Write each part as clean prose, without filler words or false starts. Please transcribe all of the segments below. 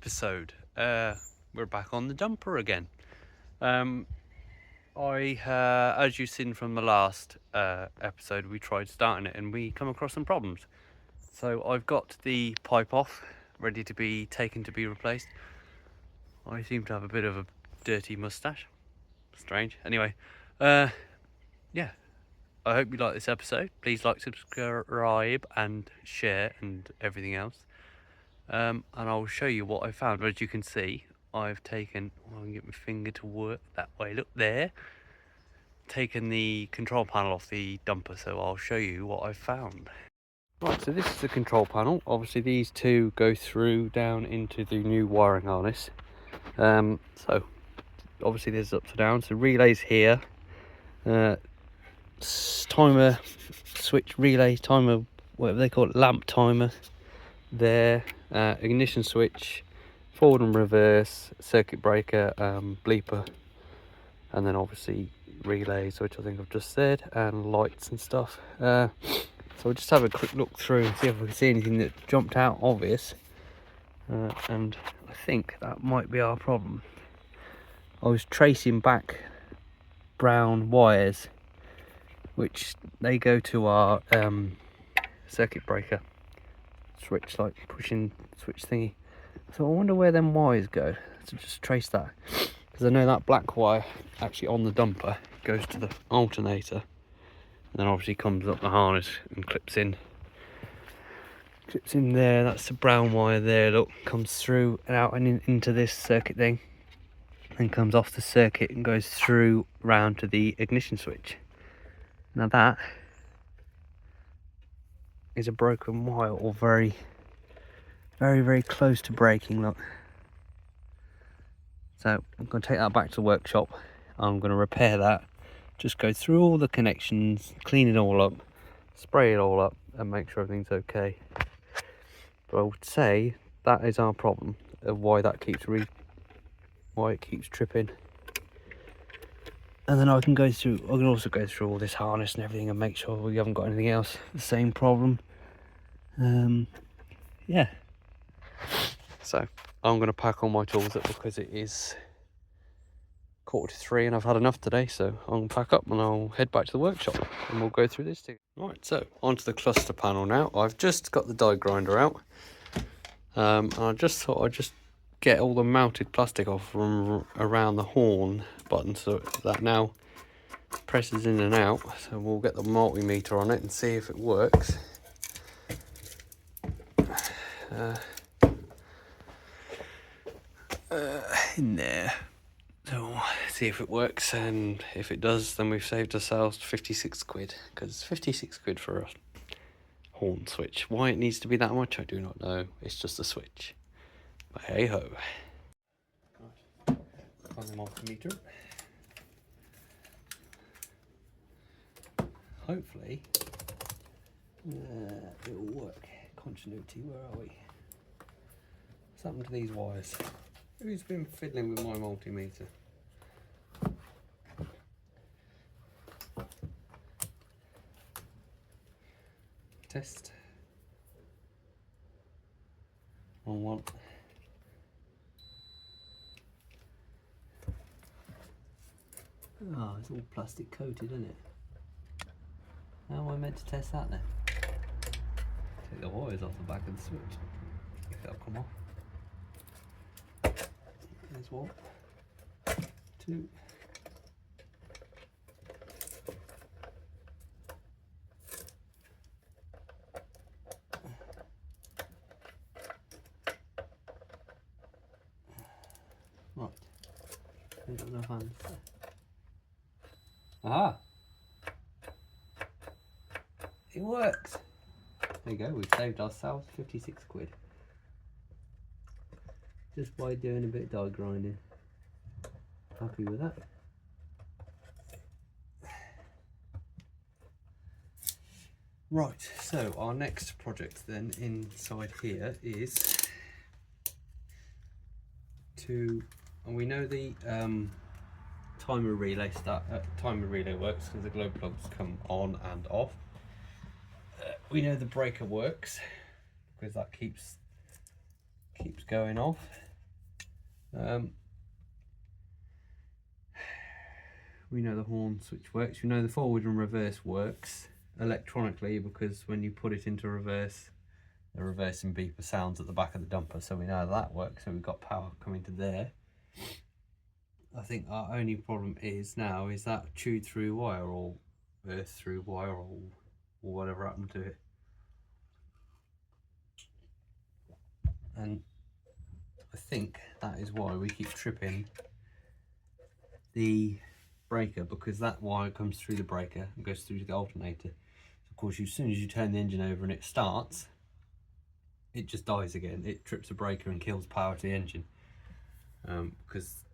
episode. We're back on the dumper again. As you've seen from the last episode, we tried starting it and we come across some problems. So I've got the pipe off, ready to be taken to be replaced. I seem to have a bit of a dirty mustache. Strange. Anyway, yeah. I hope you like this episode. Please like, subscribe, and share, and everything else. And I'll show you what I found. As you can see, I've taken, I can get my finger to work that way, look there, taken the control panel off the dumper, so I'll show you what I've found. Right, so this is the control panel. Obviously these two go through down into the new wiring harness. So obviously there's up to down, so relays here, timer switch, relay, timer, whatever they call it, lamp timer there, ignition switch, forward and reverse, circuit breaker, bleeper, and then obviously relays, which I think I've just said, and lights and stuff. So we'll just have a quick look through and see if we can see anything that jumped out obvious, and I think that might be our problem. I was tracing back brown wires which they go to our circuit breaker switch, like pushing switch thingy. So I wonder where them wires go. So just trace that, because I know that black wire actually on the dumper goes to the alternator, and then obviously comes up the harness and clips in there. That's the brown wire there, look, comes through and out and into this circuit thing, and comes off the circuit and goes through round to the ignition switch. Now that is a broken wire, or very close to breaking, look. So I'm going to take that back to the workshop. I'm going to repair that, just go through all the connections, clean it all up, spray it all up, and make sure everything's okay. But I would say that is our problem of why that keeps why it keeps tripping. And then I can also go through all this harness and everything and make sure we haven't got anything else the same problem. Yeah. So I'm going to pack all my tools up because it is 2:45 and I've had enough today. So I'm going to pack up and I'll head back to the workshop and we'll go through this thing. Right, so onto the cluster panel now. I've just got the die grinder out. And I just thought I'd just get all the mounted plastic off from around the horn button, so that now presses in and out. So we'll get the multimeter on it and see if it works. In there, so see if it works, and if it does, then we've saved ourselves 56 quid, because 56 quid for a horn switch. Why it needs to be that much, I do not know. It's just a switch, but hey ho. Right. On the multimeter. Hopefully it'll work. Continuity, where are we? What's happened to these wires? Who's been fiddling with my multimeter? Test. On one. Oh, it's all plastic coated, isn't it? How am I meant to test that then? Take the wires off the back of the switch. If that'll come off. There's one. Two. Right. We've got enough hands. Aha! It works! There you go, we've saved ourselves 56 quid. Just by doing a bit of die grinding. Happy with that. Right, so our next project then inside here is to, and we know the timer relay works because the glow plugs come on and off. We know the breaker works because that keeps going off. We know the horn switch works. We know the forward and reverse works electronically, because when you put it into reverse, the reversing beeper sounds at the back of the dumper, so we know that works. So we've got power coming to there. I think our only problem is that chewed through wire, or earth through wire, or whatever happened to it. And I think that is why we keep tripping the breaker, because that wire comes through the breaker and goes through the alternator. Of course, as soon as you turn the engine over and it starts, it just dies again. It trips the breaker and kills power to the engine, because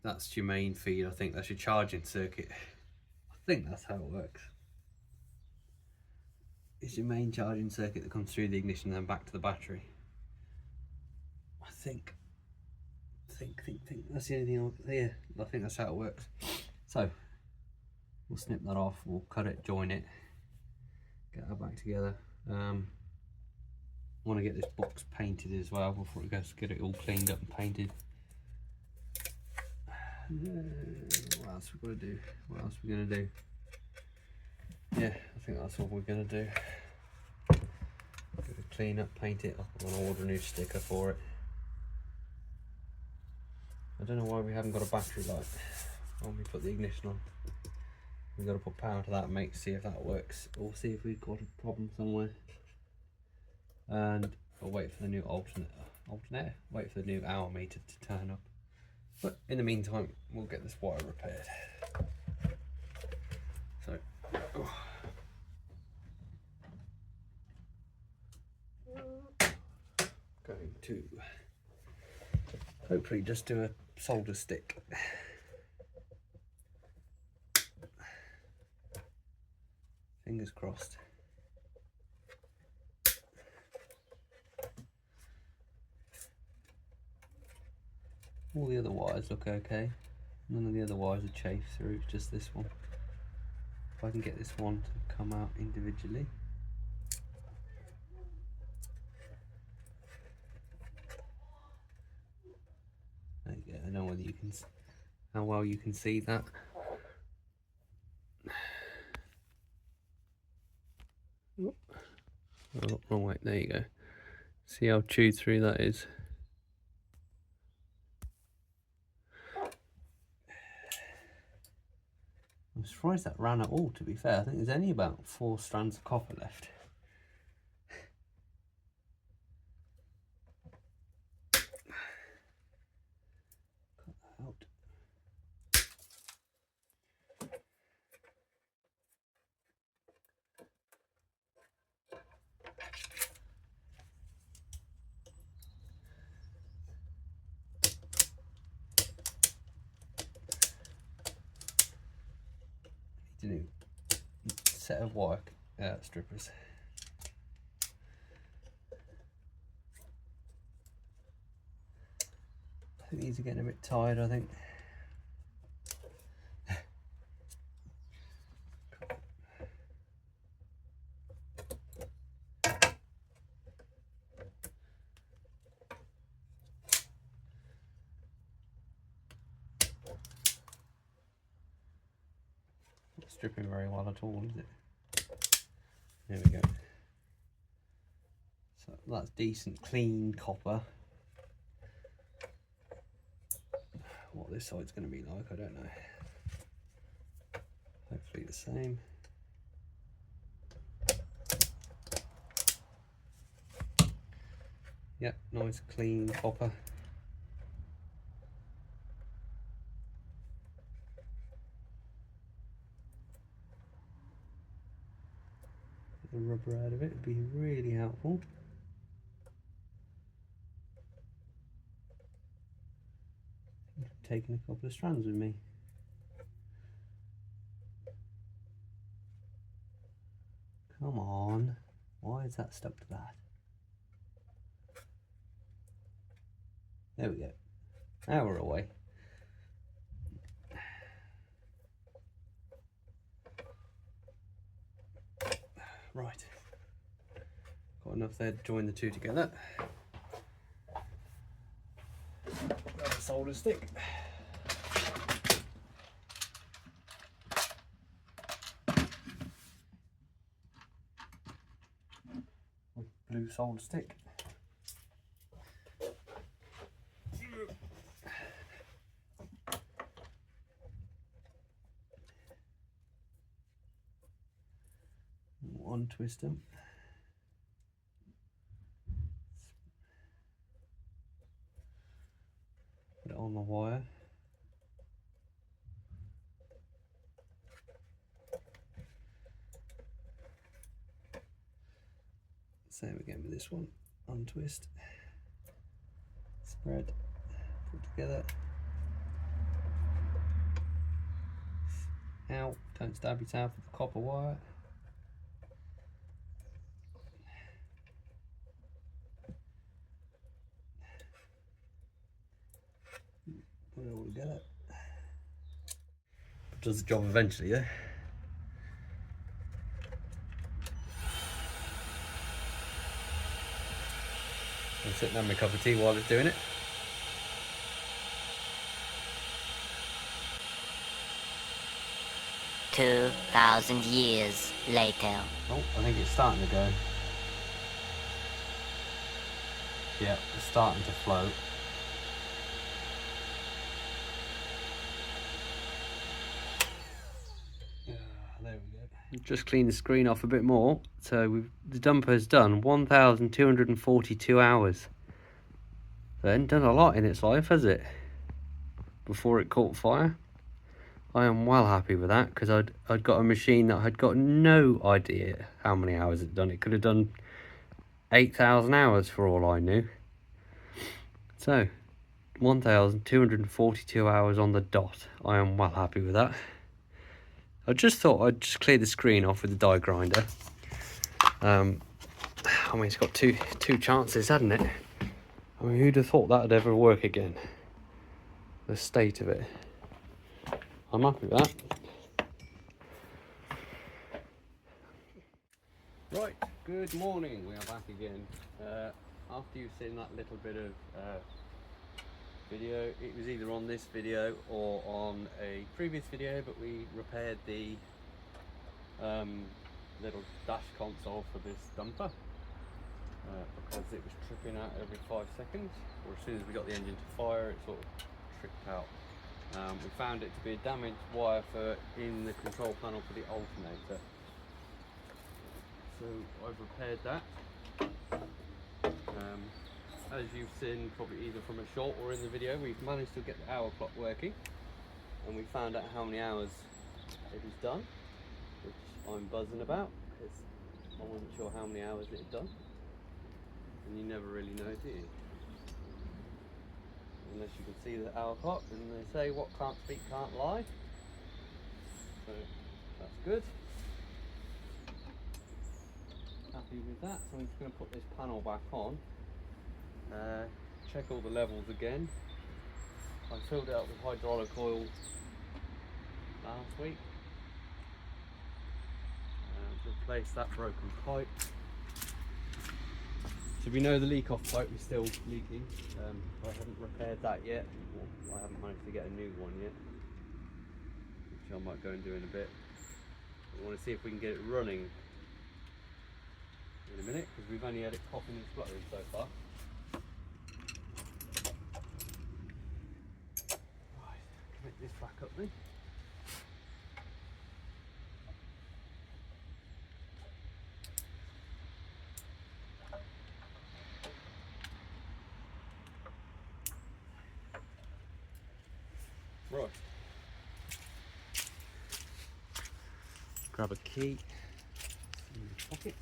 that's your main feed. I think that's your charging circuit. I think that's how it works. It's your main charging circuit that comes through the ignition and then back to the battery. I think that's the only thing. I think that's how it works. So we'll snip that off, we'll cut it, join it, get that back together. Want to get this box painted as well before it goes, get it all cleaned up and painted. What else we got to do? What else we gonna do? Yeah, I think that's what we're gonna do. Clean up, paint it. I'm gonna order a new sticker for it. I don't know why we haven't got a battery light when we put the ignition on. We've got to put power to that and see if that works, or see if we've got a problem somewhere. And I'll wait for the new alternator, wait for the new hour meter to turn up. But in the meantime, we'll get this wire repaired. So, going to hopefully just do a solder stick. Fingers crossed. All the other wires look okay. None of the other wires are chafed through, just this one. If I can get this one to come out individually. There you go. I don't know whether you can, how well you can see that. Oh, wrong way. There you go. See how chewed through that is. I'm surprised that ran at all, to be fair. I think there's only about 4 strands of copper left. Cut that out. Need a new set of wire strippers. I think these are getting a bit tired, I think. Not stripping very well at all, is it? There we go. So that's decent, clean copper. What this side's going to be like, I don't know. Hopefully the same. Yep, nice clean copper. Get the rubber out of it would be really helpful. I've taken a couple of strands with me. Come on, why is that stuck to that? There we go. Now we're away. Right. Got enough there to join the two together. Grab a solder stick. Blue solder stick. Untwist them. Put it on the wire. Same again with this one. Untwist. Spread. Put together. Out. Don't stab yourself with the copper wire. Put it all together. Does the job eventually, yeah? I'm sitting having a cup of tea while it's doing it. "2,000 years later." Oh, I think it's starting to go. Yeah, it's starting to float. There we go. Just clean the screen off a bit more. So the dumper's done 1,242 hours. So it hasn't done a lot in its life, has it? Before it caught fire. I am well happy with that, because I'd got a machine that had got no idea how many hours it'd done. It could have done 8,000 hours for all I knew. So 1,242 hours on the dot. I am well happy with that. I just thought I'd just clear the screen off with the die grinder. I mean, it's got two chances, hadn't it? I mean, who'd have thought that'd ever work again? The state of it. I'm happy with that. Right, good morning. We are back again. After you've seen that little bit of video, it was either on this video or on a previous video, but we repaired the little dash console for this dumper because it was tripping out every 5 seconds, or as soon as we got the engine to fire, it sort of tripped out. We found it to be a damaged wire in the control panel for the alternator, so I've repaired that. As you've seen, probably either from a short or in the video, we've managed to get the hour clock working, and we found out how many hours it has done, which I'm buzzing about, because I wasn't sure how many hours it had done, and you never really know, do you? Unless you can see the hour clock, and they say what can't speak can't lie, so that's good. Happy with that, so I'm just going to put this panel back on. Check all the levels again. I filled it up with hydraulic oil last week. Replaced that broken pipe. So we know the leak off pipe is still leaking. I haven't repaired that yet. Well, I haven't managed to get a new one yet, which I might go and do in a bit. We want to see if we can get it running in a minute, because we've only had it coughing and spluttering so far. Connect this back up then. Right. Grab a key in the pocket.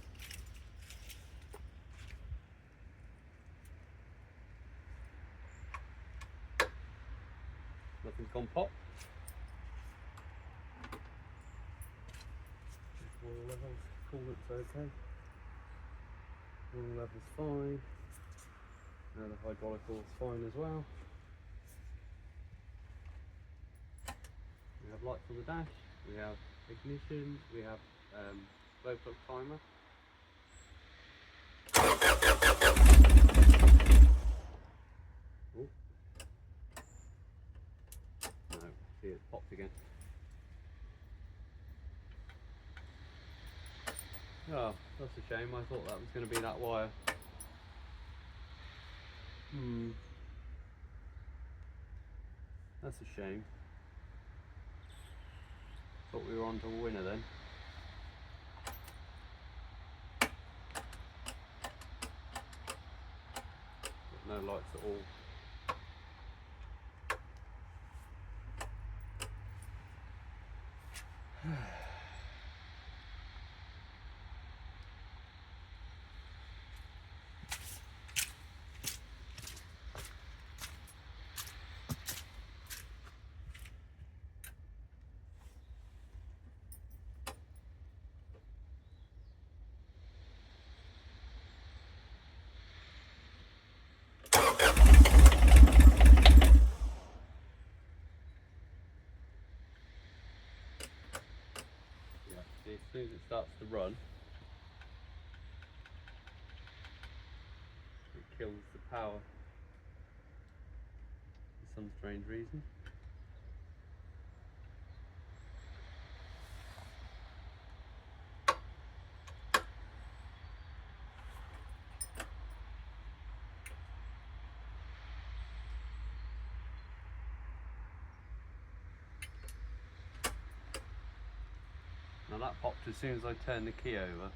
Nothing's gone pop. Oil levels, coolant's okay. Oil levels fine. Now the hydraulic oil's fine as well. We have lights on the dash. We have ignition. We have glow plug timer. Ooh. again. Oh, that's a shame. I thought that was going to be that wire. That's a shame. Thought we were on to a winner then. Got no lights at all. See, as soon as it starts to run, it kills the power for some strange reason. Now that popped as soon as I turned the key over.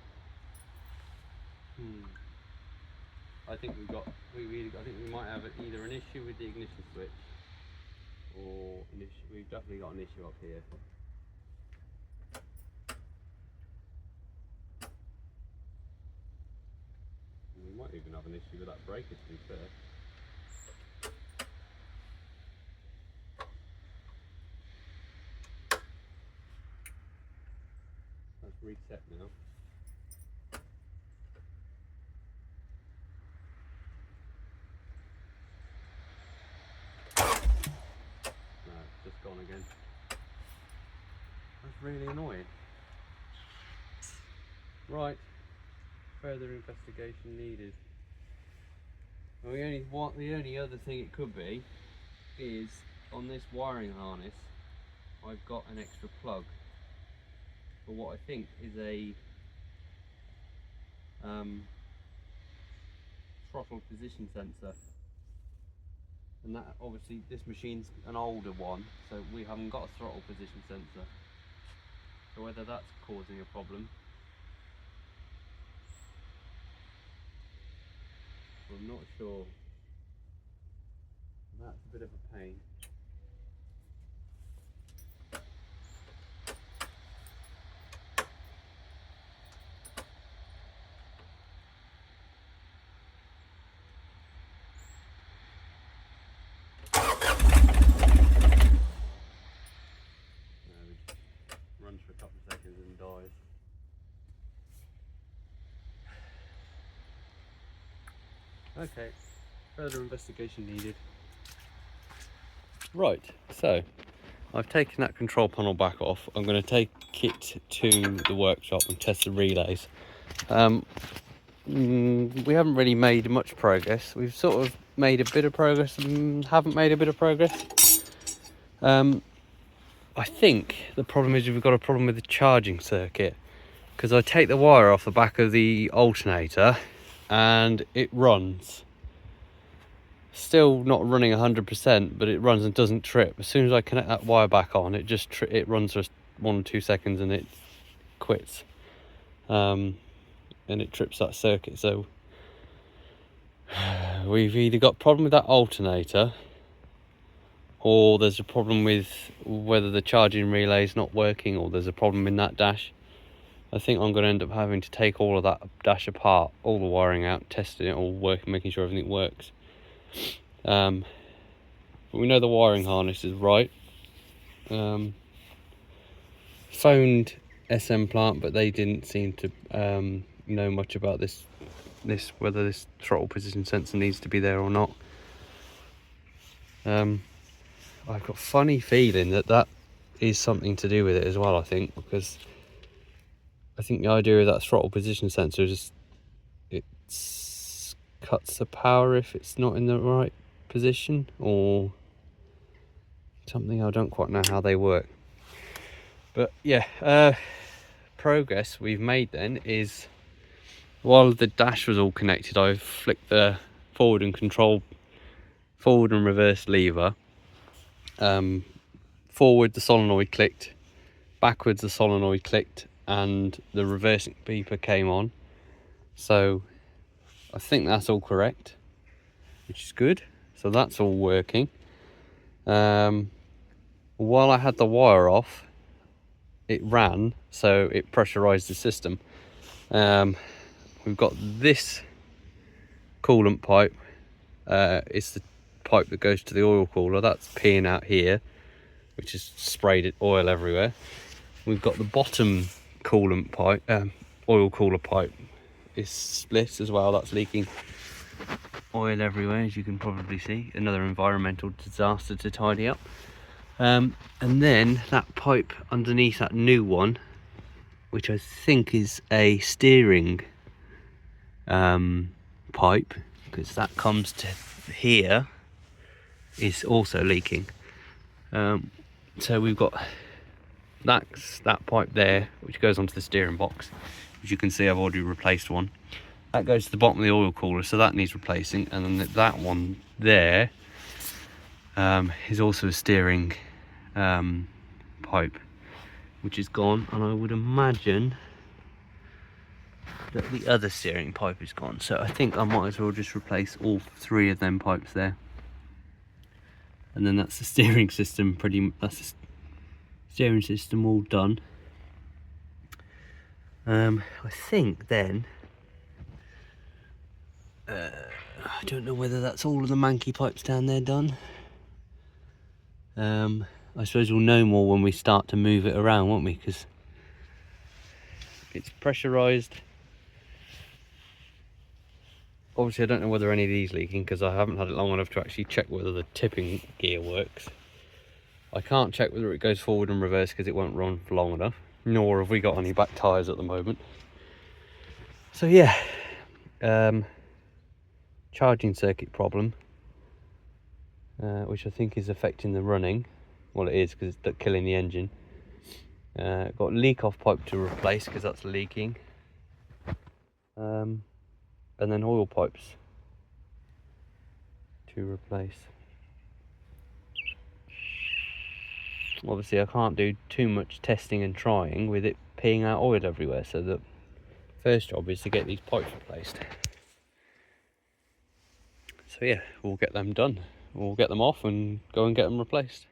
I think I think we might have either an issue with the ignition switch, or we've definitely got an issue up here. We might even have an issue with that breaker, to be fair. That's reset now. No, it's just gone again. That's really annoying. Right, further investigation needed. Well, the only other thing it could be is on this wiring harness I've got an extra plug for what I think is a throttle position sensor, and that obviously this machine's an older one, so we haven't got a throttle position sensor, so whether that's causing a problem, I'm not sure. That's a bit of a pain. Runs for a couple of seconds and dies. Okay, further investigation needed. Right, so I've taken that control panel back off. I'm going to take it to the workshop and test the relays. We haven't really made much progress. We've sort of made a bit of progress and haven't made a bit of progress. I think the problem is we've got a problem with the charging circuit, because I take the wire off the back of the alternator and it runs. Still not running 100%, but it runs and doesn't trip. As soon as I connect that wire back on, it just it runs for 1 or 2 seconds and it quits, and it trips that circuit. So we've either got a problem with that alternator, or there's a problem with whether the charging relay is not working, or there's a problem in that dash. I think I'm going to end up having to take all of that dash apart, all the wiring out, testing it all, making sure everything works. But we know the wiring harness is right. Phoned SM plant, but they didn't seem to know much about this whether this throttle position sensor needs to be there or not. I've got a funny feeling that is something to do with it as well, I think, because I think the idea of that throttle position sensor is it cuts the power if it's not in the right position, or something. I don't quite know how they work. But yeah, progress we've made then is, while the dash was all connected, I flicked the forward and reverse lever. Forward the solenoid clicked, backwards the solenoid clicked, and the reversing beeper came on. So I think that's all correct, which is good. So that's all working. While I had the wire off, it ran, so it pressurized the system. We've got this coolant pipe. It's the pipe that goes to the oil cooler. That's peeing out here, which has sprayed oil everywhere. We've got the bottom coolant pipe, oil cooler pipe is split as well. That's leaking oil everywhere, as you can probably see. Another environmental disaster to tidy up. And then that pipe underneath that new one, which I think is a steering pipe, because that comes to here, is also leaking. So we've got that pipe there, which goes onto the steering box. As you can see, I've already replaced one. That goes to the bottom of the oil cooler, so that needs replacing. And then that one there is also a steering pipe, which is gone. And I would imagine that the other steering pipe is gone. So I think I might as well just replace all three of them pipes there. And then that's the steering system that's the steering system all done. I think then, I don't know whether that's all of the manky pipes down there done. I suppose we'll know more when we start to move it around, won't we? Because it's pressurized. Obviously I don't know whether any of these leaking, because I haven't had it long enough to actually check whether the tipping gear works. I can't check whether it goes forward and reverse because it won't run for long enough, nor have we got any back tyres at the moment. So yeah, charging circuit problem, which I think is affecting the running. Well, it is, because it's killing the engine. Got leak off pipe to replace because that's leaking, and then oil pipes to replace. Obviously I can't do too much testing and trying with it peeing out oil everywhere, so the first job is to get these pipes replaced. So yeah, we'll get them done. We'll get them off and go and get them replaced.